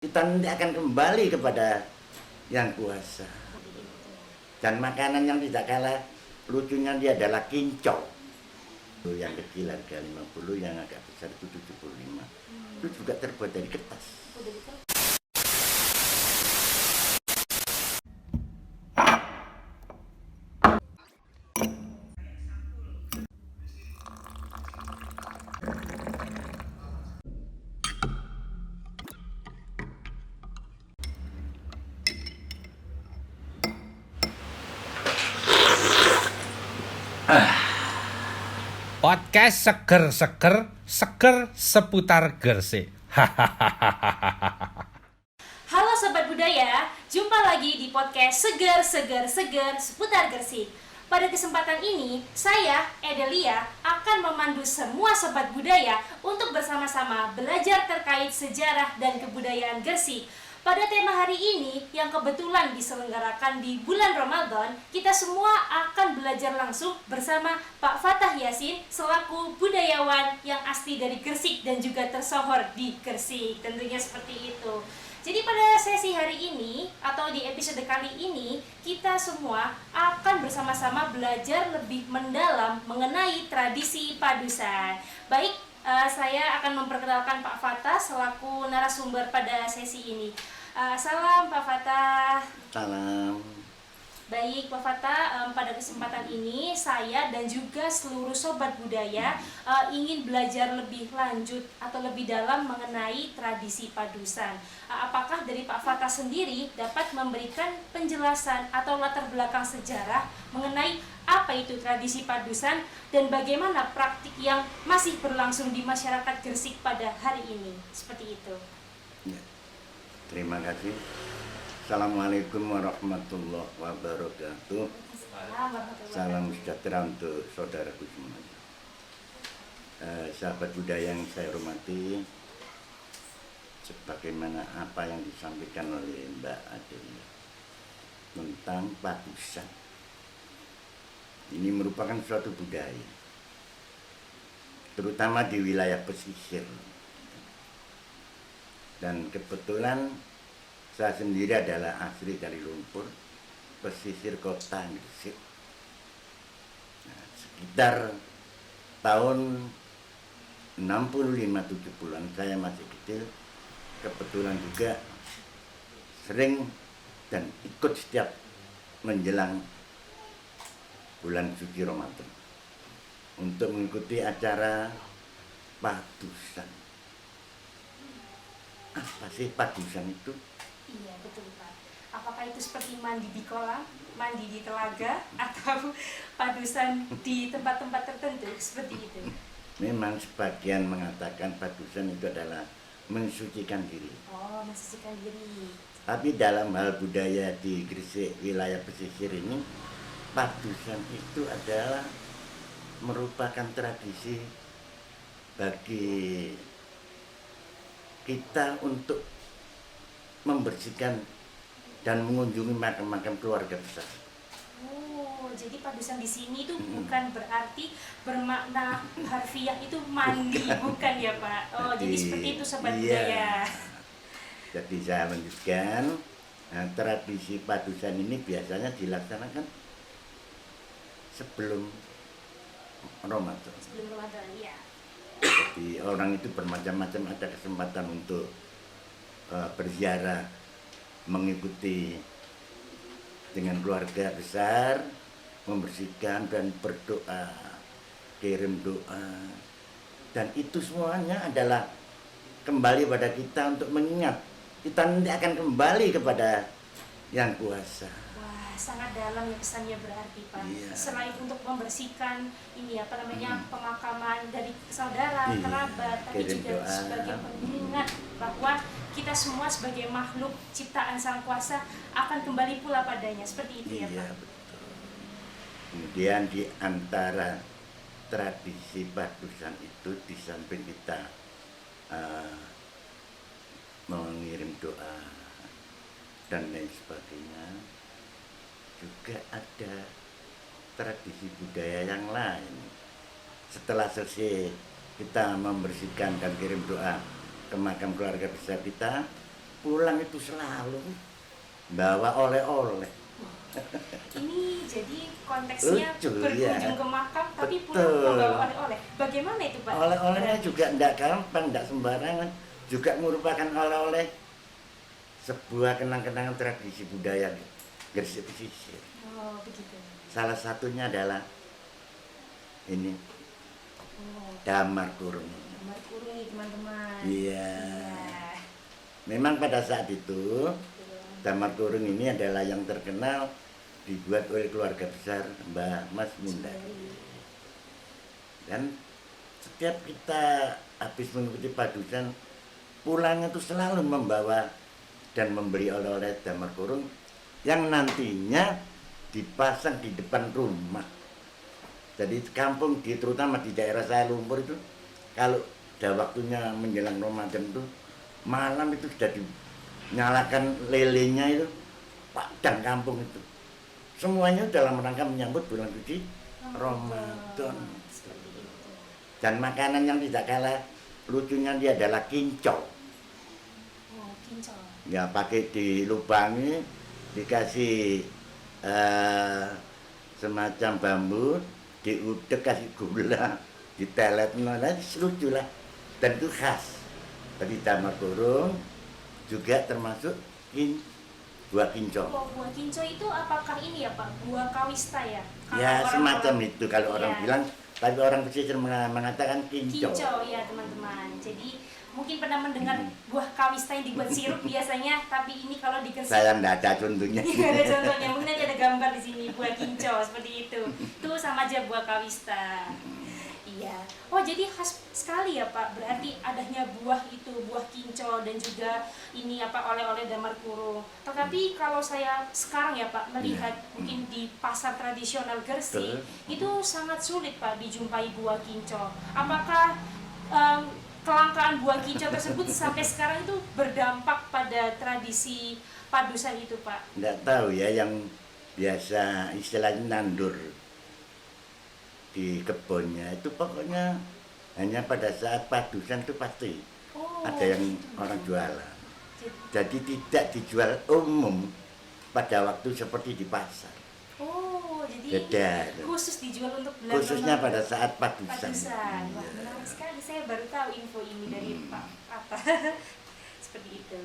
Kita nanti akan kembali kepada yang kuasa. Dan makanan yang tidak kalah lucunya dia adalah kincau. Yang kecil harga 50, yang agak besar itu 75. Itu juga terbuat dari kertas. Podcast seger seputar Gresik. Halo Sobat Budaya, jumpa lagi di podcast Seger seputar Gresik. Pada kesempatan ini, saya, Edelia, akan memandu semua Sobat Budaya untuk bersama-sama belajar terkait sejarah dan kebudayaan Gresik. Pada tema hari ini, yang kebetulan diselenggarakan di bulan Ramadan, kita semua akan belajar langsung bersama Pak Fatah Yasin selaku budayawan yang asli dari Gresik dan juga tersohor di Gresik. Tentunya seperti itu. Jadi pada sesi hari ini atau di episode kali ini, kita semua akan bersama-sama belajar lebih mendalam mengenai tradisi padusan. Baik, saya akan memperkenalkan Pak Fatah selaku narasumber pada sesi ini. Salam Pak Fatah. Salam. Baik Pak Fatah, pada kesempatan ini saya dan juga seluruh Sobat Budaya ingin belajar lebih lanjut atau lebih dalam mengenai tradisi padusan. Apakah dari Pak Fatah sendiri dapat memberikan penjelasan atau latar belakang sejarah mengenai apa itu tradisi padusan dan bagaimana praktik yang masih berlangsung di masyarakat Gresik pada hari ini? Seperti itu. Ya, terima kasih. Assalamualaikum warahmatullahi wabarakatuh. Salam sejahtera untuk saudaraku semuanya. Sahabat budaya yang saya hormati, sebagaimana apa yang disampaikan oleh Mbak Adelia tentang padusan, ini merupakan suatu budaya, terutama di wilayah pesisir. Dan kebetulan saya sendiri adalah asli dari Lumpur, pesisir kota Gresik. Nah, sekitar tahun 65-70-an, saya masih kecil, kebetulan juga sering dan ikut setiap menjelang bulan suci Ramadan untuk mengikuti acara padusan. Apa sih padusan itu? Iya, betul Pak. Apakah itu seperti mandi di kolam, mandi di telaga, atau padusan di tempat-tempat tertentu seperti itu? Memang sebagian mengatakan padusan itu adalah mensucikan diri. Oh, mensucikan diri. Tapi dalam hal budaya di Gresik, wilayah pesisir ini, padusan itu adalah merupakan tradisi bagi kita untuk membersihkan dan mengunjungi makam-makam keluarga besar. Oh, jadi padusan di sini itu bukan berarti bermakna harfiah itu mandi, bukan ya Pak? Oh, jadi seperti itu Sobat Budaya. Jadi saya lanjutkan. Nah, tradisi padusan ini biasanya dilaksanakan sebelum Ramadan. Sebelum Ramadan, ya. Jadi orang itu bermacam-macam, ada kesempatan untuk berziarah, mengikuti dengan keluarga besar, membersihkan dan berdoa, kirim doa, dan itu semuanya adalah kembali pada kita untuk mengingat kita nanti akan kembali kepada yang kuasa. Wah, sangat dalam ya pesannya berarti Pak. Iya. Selain untuk membersihkan ini pemakaman dari saudara, Iya, kerabat, tapi kirim juga doa. sebagai pengingat bahwa kita semua sebagai makhluk ciptaan Sang Kuasa akan kembali pula padanya. Seperti itu ya Iya, Pak. betul. Kemudian di antara tradisi padusan itu, di samping kita mengirim doa dan lain sebagainya, juga ada tradisi budaya yang lain. Setelah selesai kita membersihkan dan kirim doa ke makam keluarga besar kita, pulang itu selalu bawa oleh-oleh. Ini jadi konteksnya Lucu, berkunjung ya. ke makam tapi pulang Betul. membawa oleh-oleh. Bagaimana itu Pak? Oleh-olehnya juga tidak gampang, tidak sembarangan. Juga merupakan oleh-oleh sebuah kenang-kenangan tradisi budaya Gresik Pesisir. Oh begitu. Salah satunya adalah ini Oh, damar kurung. Damar Kurung nih teman-teman. Iya. Iya. Memang pada saat itu damar kurung ini adalah yang terkenal dibuat oleh keluarga besar Mbah Mas Mundari. Dan setiap kita habis mengikuti padusan, pulangnya itu selalu membawa dan membeli oleh-oleh damar kurung yang nantinya dipasang di depan rumah. Jadi kampung terutama di daerah saya Lumpur itu, kalau udah waktunya menjelang Ramadan itu, malam itu sudah dinyalakan lelenya itu, padang kampung itu. Semuanya dalam rangka menyambut bulan suci Ramadan. Seperti itu. Dan makanan yang tidak kalah lucunya dia adalah kincau. Oh, kincau. Ya pakai dilubangi, dikasih semacam bambu, diudek kasih gula, ditelet, lucu lah. Dan itu khas. Tadi damar kurung juga termasuk buah kincau. Oh, buah kincau itu apakah ini ya Pak? Buah kawista ya? Kalau Ya orang-orang- semacam itu kalau orang Iya. bilang, tapi orang pesisir mengatakan kincau. Kincau ya teman-teman. Jadi mungkin pernah mendengar buah kawista yang dibuat sirup biasanya, tapi ini kalau di Gresik Saya tidak ada contohnya. Iya, ada contohnya, mungkin nanti ada gambar di sini buah kincau seperti itu. Itu sama aja buah kawista. Iya. Oh jadi khas sekali ya Pak. Berarti adanya buah itu, buah kincau dan juga ini apa oleh-oleh damar kurung. Tetapi kalau saya sekarang ya Pak melihat mungkin di pasar tradisional Gresik itu sangat sulit Pak dijumpai buah kincau. Apakah kelangkaan buah kincau tersebut sampai sekarang itu berdampak pada tradisi padusan itu Pak? Tidak tahu ya, yang biasa istilahnya nandur di kebunnya itu pokoknya hanya pada saat padusan itu pasti Oh, ada yang gitu. orang jualan. Jadi- Jadi tidak dijual umum pada waktu seperti di pasar. Oh, jadi Beda. khusus dijual untuk benar-benar Khususnya pada saat padusan. padusan. Wah, Iya. menarik sekali. Saya baru tahu info ini dari Pak Atta. Seperti itu.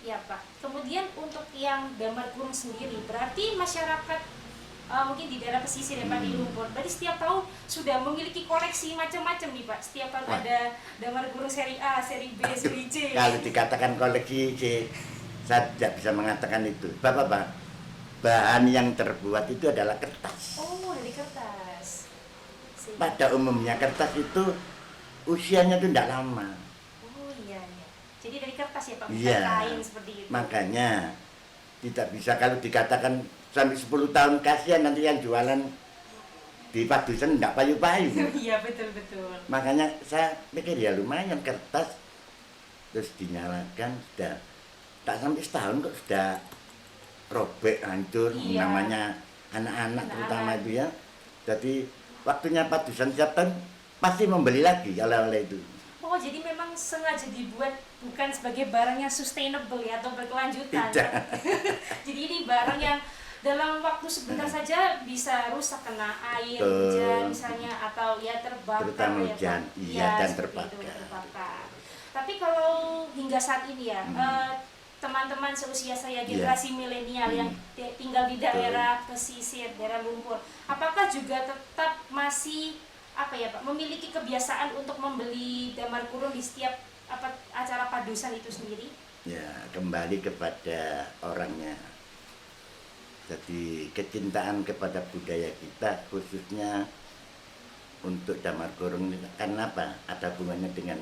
Ya Pak. Kemudian untuk yang damar kurung sendiri, berarti masyarakat mungkin di daerah pesisir ya Pak di Lumpur. Berarti setiap tahun sudah memiliki koleksi macam-macam nih Pak. Setiap tahun Wah. ada damar kurung seri A, seri B, seri C. Kalau dikatakan koleksi C, saya tidak bisa mengatakan itu. Bapak, bahan yang terbuat itu adalah kertas. Oh, dari kertas. Sehingga- Pada umumnya kertas itu usianya itu tidak lama. Oh iya iya. Jadi dari kertas ya Pak, bukan Iya. kain seperti itu. Makanya tidak bisa kalau dikatakan sampai 10 tahun, kasihan nanti yang jualan di padusan tidak payu-payu. Iya betul betul. Makanya saya pikir ya lumayan kertas, terus dinyalakan sudah tak sampai setahun kok sudah robek hancur. Iya. Namanya anak-anak terutama Anak-anak. itu ya. Jadi waktunya padusan setiap tahun pasti membeli lagi oleh-oleh itu. Oh jadi memang sengaja dibuat bukan sebagai barang yang sustainable ya atau berkelanjutan. Tidak. Jadi ini barang yang dalam waktu sebentar saja bisa rusak kena air, Betul. hujan misalnya atau ya terbakar Terutama ya hujan, Pak. iya, Ya, dan seperti itu, terbakar. terbakar. Tapi kalau hingga saat ini ya teman-teman seusia saya Iya. generasi milenial yang tinggal di daerah pesisir, daerah Lumpur, apakah juga tetap masih apa ya Pak memiliki kebiasaan untuk membeli damar kurung di setiap acara padusan itu sendiri? Ya, kembali kepada orangnya. Jadi kecintaan kepada budaya kita khususnya untuk damar kurung ini karena apa? Ada hubungannya dengan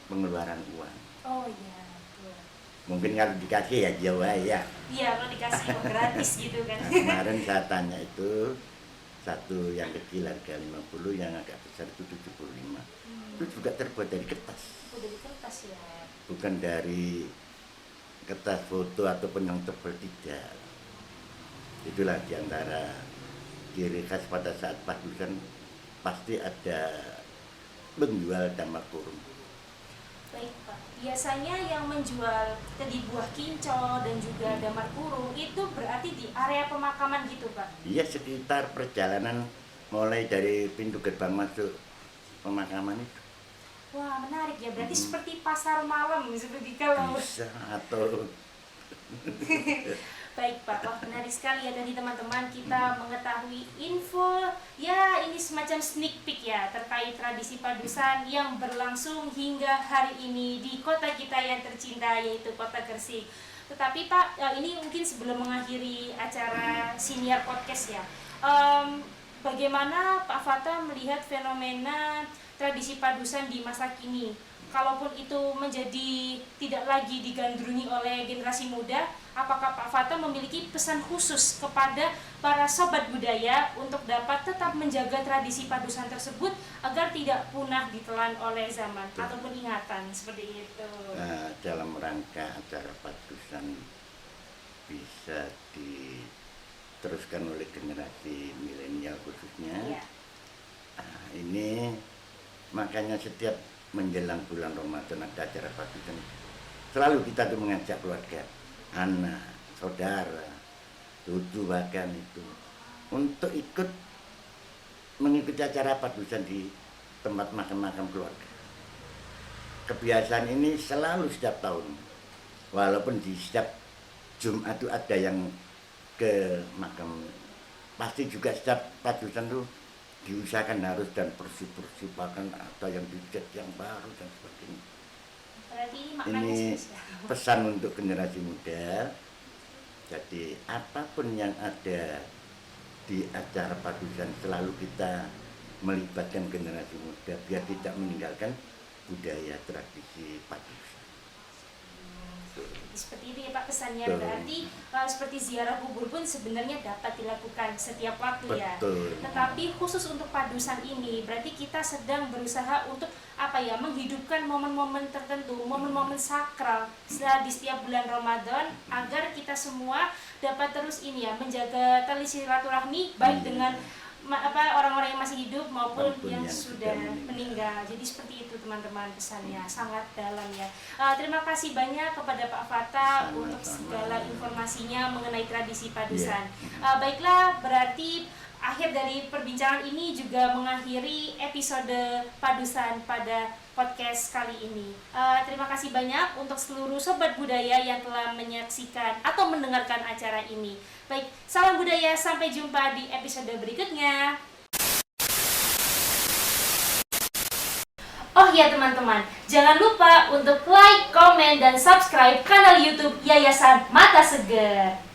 pengeluaran uang. Oh iya, betul. Mungkin kalau dikasih ya Jawa ya. Iya, kalau dikasih mau gratis gitu kan. Nah, kemarin saya tanya itu satu yang kecil harga 50, yang agak besar itu 75. Itu juga terbuat dari kertas. Udah di kertas ya. Bukan dari kertas foto ataupun yang tebal, tidak. Itulah diantara ciri khas pada saat padusan pasti ada penjual damar kurung. Baik Pak, biasanya yang menjual tadi buah kincol dan juga damar kurung itu berarti di area pemakaman gitu Pak? Iya, sekitar perjalanan mulai dari pintu gerbang masuk pemakaman itu Wah menarik ya, berarti seperti pasar malam seperti kalau bisa atau baik Pak, wah menarik sekali ya tadi teman-teman kita mengetahui info ya ini semacam sneak peek ya terkait tradisi padusan yang berlangsung hingga hari ini di kota kita yang tercinta yaitu Kota Gresik. Tetapi Pak, ini mungkin sebelum mengakhiri acara siniar podcast ya, bagaimana Pak Fata melihat fenomena tradisi padusan di masa kini? Kalaupun itu menjadi tidak lagi digandrungi oleh generasi muda, apakah Pak Fata memiliki pesan khusus kepada para sobat budaya untuk dapat tetap menjaga tradisi padusan tersebut agar tidak punah ditelan oleh zaman ataupun ingatan seperti itu? dalam rangka acara padusan bisa diteruskan oleh generasi milenial khususnya. Iya. Ini makanya setiap menjelang bulan Ramadan ada acara padusan. Selalu kita tuh mengajak keluarga, anak, saudara, cucu bahkan itu untuk ikut mengikuti acara padusan di tempat makam-makam keluarga. Kebiasaan ini selalu setiap tahun, walaupun di setiap Jumat itu ada yang ke makam, pasti juga setiap padusan tuh diusahakan harus dan persiapan atau yang dicat yang baru dan sebagainya. Berarti ini maknanya Ini spesial. pesan untuk generasi muda. Jadi apapun yang ada di acara padusan selalu kita melibatkan generasi muda biar tidak meninggalkan budaya tradisi padusan. Seperti itu ya Pak pesannya. Betul. Berarti seperti ziarah kubur pun sebenarnya dapat dilakukan setiap waktu ya. Betul. Tetapi khusus untuk padusan ini berarti kita sedang berusaha untuk menghidupkan momen-momen tertentu, momen-momen sakral di setiap bulan Ramadan agar kita semua dapat terus menjaga tali silaturahmi baik dengan orang-orang yang masih hidup maupun yang sudah meninggal. Jadi seperti itu teman-teman pesannya, sangat dalam ya. Terima kasih banyak kepada Pak Fata untuk segala informasinya mengenai tradisi padusan. Baiklah, berarti akhir dari perbincangan ini juga mengakhiri episode padusan pada podcast kali ini. Terima kasih banyak untuk seluruh sobat budaya yang telah menyaksikan atau mendengarkan acara ini. Baik, salam budaya, sampai jumpa di episode berikutnya. Oh ya teman-teman, jangan lupa untuk like, komen, dan subscribe kanal YouTube Yayasan Mata Seger.